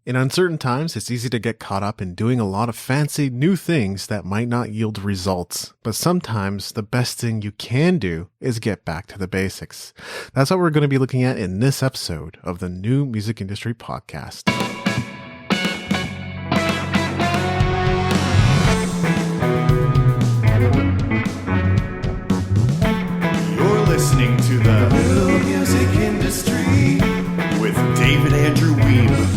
In uncertain times, it's easy to get caught up in doing a lot of fancy new things that might not yield results. But sometimes the best thing you can do is get back to the basics. That's what we're going to be looking at in this episode of the New Music Industry Podcast. You're listening to the New Music Industry with David Andrew Wiebe.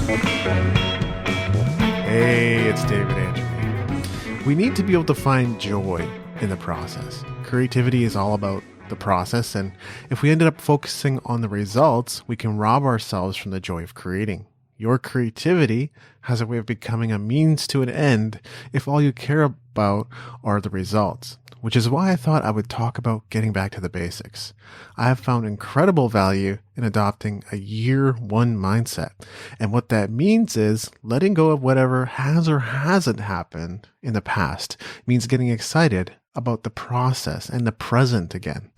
Hey, it's David Andrew Wiebe. We need to be able to find joy in the process. Creativity is all about the process, and if we ended up focusing on the results, we can rob ourselves from the joy of creating. Your creativity has a way of becoming a means to an end if all you care about are the results, which is why I thought I would talk about getting back to the basics. I have found incredible value in adopting a year one mindset. And what that means is letting go of whatever has or hasn't happened in the past. It means getting excited about the process and the present again.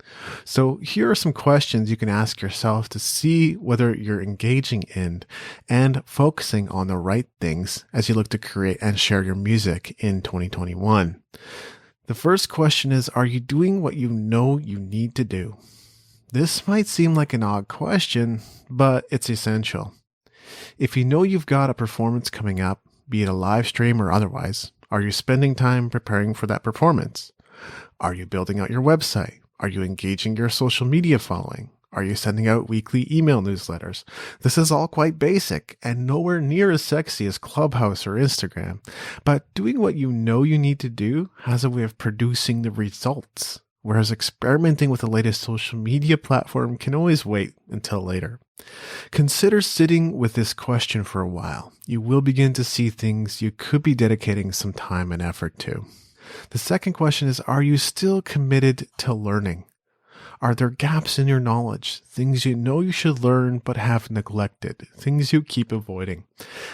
So here are some questions you can ask yourself to see whether you're engaging in and focusing on the right things as you look to create and share your music in 2021. The first question is, are you doing what you know you need to do? This might seem like an odd question, but it's essential. If you know you've got a performance coming up, be it a live stream or otherwise, are you spending time preparing for that performance? Are you building out your website? Are you engaging your social media following? Are you sending out weekly email newsletters? This is all quite basic and nowhere near as sexy as Clubhouse or Instagram. But doing what you know you need to do has a way of producing the results, whereas experimenting with the latest social media platform can always wait until later. Consider sitting with this question for a while. You will begin to see things you could be dedicating some time and effort to. The second question is, are you still committed to learning? Are there gaps in your knowledge, things you know you should learn but have neglected, things you keep avoiding?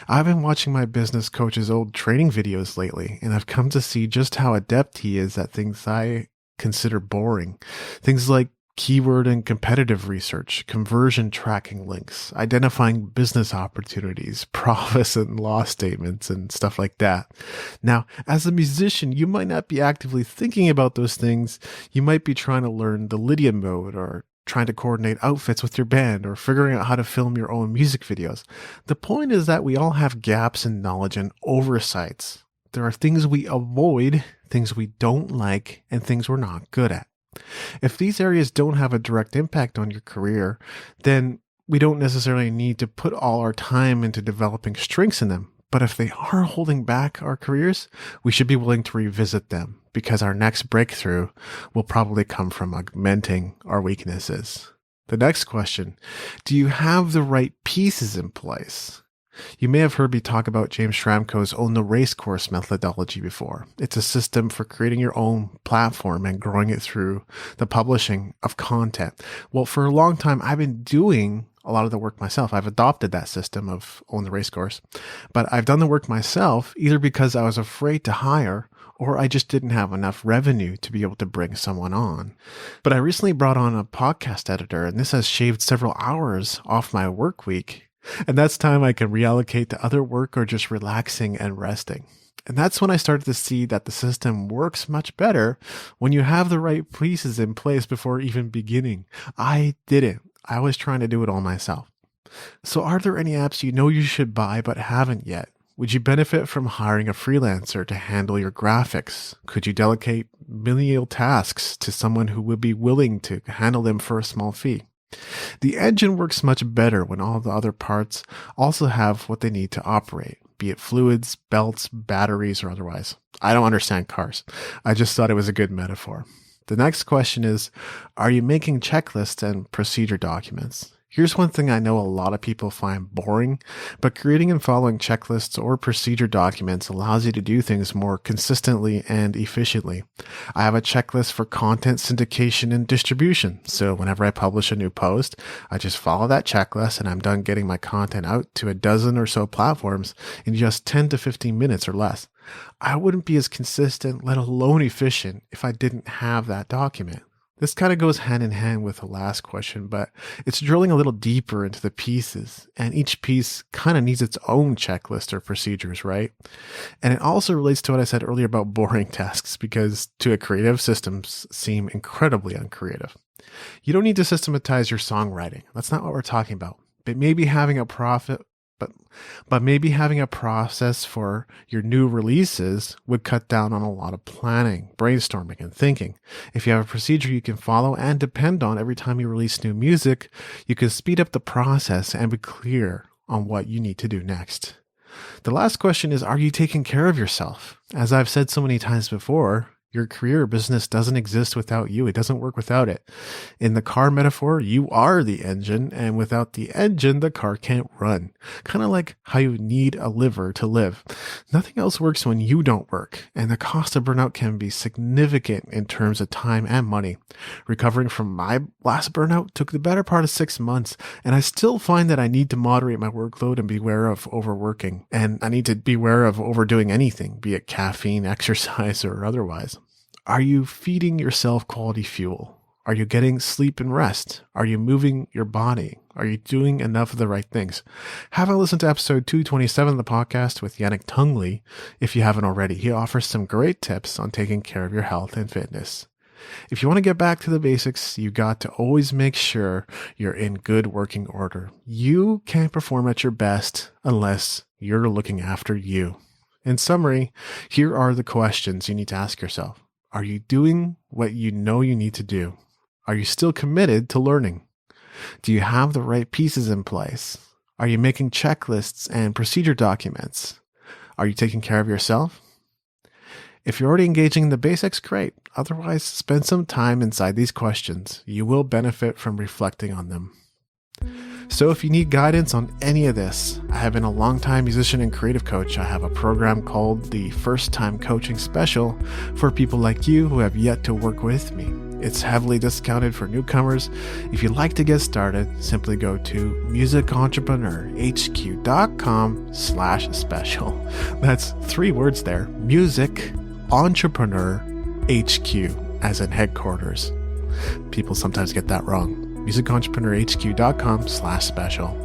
I've been watching my business coach's old training videos lately, and I've come to see just how adept he is at things I consider boring. Things like keyword and competitive research, conversion tracking links, identifying business opportunities, profit and loss statements, and stuff like that. Now, as a musician, you might not be actively thinking about those things. You might be trying to learn the Lydia mode or trying to coordinate outfits with your band or figuring out how to film your own music videos. The point is that we all have gaps in knowledge and oversights. There are things we avoid, things we don't like, and things we're not good at. If these areas don't have a direct impact on your career, then we don't necessarily need to put all our time into developing strengths in them. But if they are holding back our careers, we should be willing to revisit them because our next breakthrough will probably come from augmenting our weaknesses. The next question, do you have the right pieces in place? You may have heard me talk about James Schramko's Own the Racecourse methodology before. It's a system for creating your own platform and growing it through the publishing of content. Well, for a long time, I've been doing a lot of the work myself. I've adopted that system of Own the Racecourse, but I've done the work myself either because I was afraid to hire or I just didn't have enough revenue to be able to bring someone on. But I recently brought on a podcast editor, and this has shaved several hours off my work week. And that's time I can reallocate to other work or just relaxing and resting. And that's when I started to see that the system works much better when you have the right pieces in place before even beginning. I didn't. I was trying to do it all myself. So are there any apps you know you should buy but haven't yet? Would you benefit from hiring a freelancer to handle your graphics? Could you delegate menial tasks to someone who would be willing to handle them for a small fee? The engine works much better when all the other parts also have what they need to operate, be it fluids, belts, batteries, or otherwise. I don't understand cars. I just thought it was a good metaphor. The next question is, are you making checklists and procedure documents? Here's one thing I know a lot of people find boring, but creating and following checklists or procedure documents allows you to do things more consistently and efficiently. I have a checklist for content syndication and distribution, so whenever I publish a new post, I just follow that checklist and I'm done getting my content out to a dozen or so platforms in just 10 to 15 minutes or less. I wouldn't be as consistent, let alone efficient, if I didn't have that document. This kind of goes hand in hand with the last question, but it's drilling a little deeper into the pieces, and each piece kind of needs its own checklist or procedures, right? And it also relates to what I said earlier about boring tasks, because to a creative, systems seem incredibly uncreative. You don't need to systematize your songwriting. That's not what we're talking about. But maybe having a maybe having a process for your new releases would cut down on a lot of planning, brainstorming, and thinking. If you have a procedure you can follow and depend on every time you release new music, you can speed up the process and be clear on what you need to do next. The last question is, are you taking care of yourself? As I've said so many times before, your career or business doesn't exist without you. It doesn't work without it. In the car metaphor, you are the engine, and without the engine, the car can't run. Kind of like how you need a liver to live. Nothing else works when you don't work, and the cost of burnout can be significant in terms of time and money. Recovering from my last burnout took the better part of 6 months, and I still find that I need to moderate my workload and beware of overworking. And I need to beware of overdoing anything, be it caffeine, exercise, or otherwise. Are you feeding yourself quality fuel? Are you getting sleep and rest? Are you moving your body? Are you doing enough of the right things? Have a listen to episode 227 of the podcast with Yannick Tungley if you haven't already. He offers some great tips on taking care of your health and fitness. If you want to get back to the basics, you got to always make sure you're in good working order. You can't perform at your best unless you're looking after you. In summary, here are the questions you need to ask yourself. Are you doing what you know you need to do? Are you still committed to learning? Do you have the right pieces in place? Are you making checklists and procedure documents? Are you taking care of yourself? If you're already engaging in the basics, great. Otherwise, spend some time inside these questions. You will benefit from reflecting on them. So if you need guidance on any of this, I have been a longtime musician and creative coach. I have a program called the First Time Coaching Special for people like you who have yet to work with me. It's heavily discounted for newcomers. If you'd like to get started, simply go to musicentrepreneurhq.com/special. That's 3 words there. Music Entrepreneur HQ, as in headquarters. People sometimes get that wrong. musicentrepreneurhq.com/special.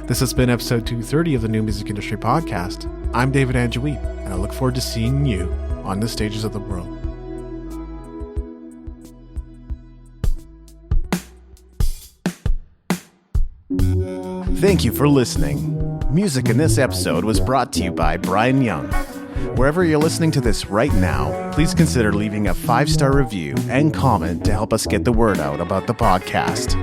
This has been episode 230 of the New Music Industry Podcast. I'm David Andrew Wiebe, and I look forward to seeing you on the stages of the world. Thank you for listening. Music in this episode was brought to you by Brian Young. Wherever you're listening to this right now, please consider leaving a 5-star review and comment to help us get the word out about the podcast.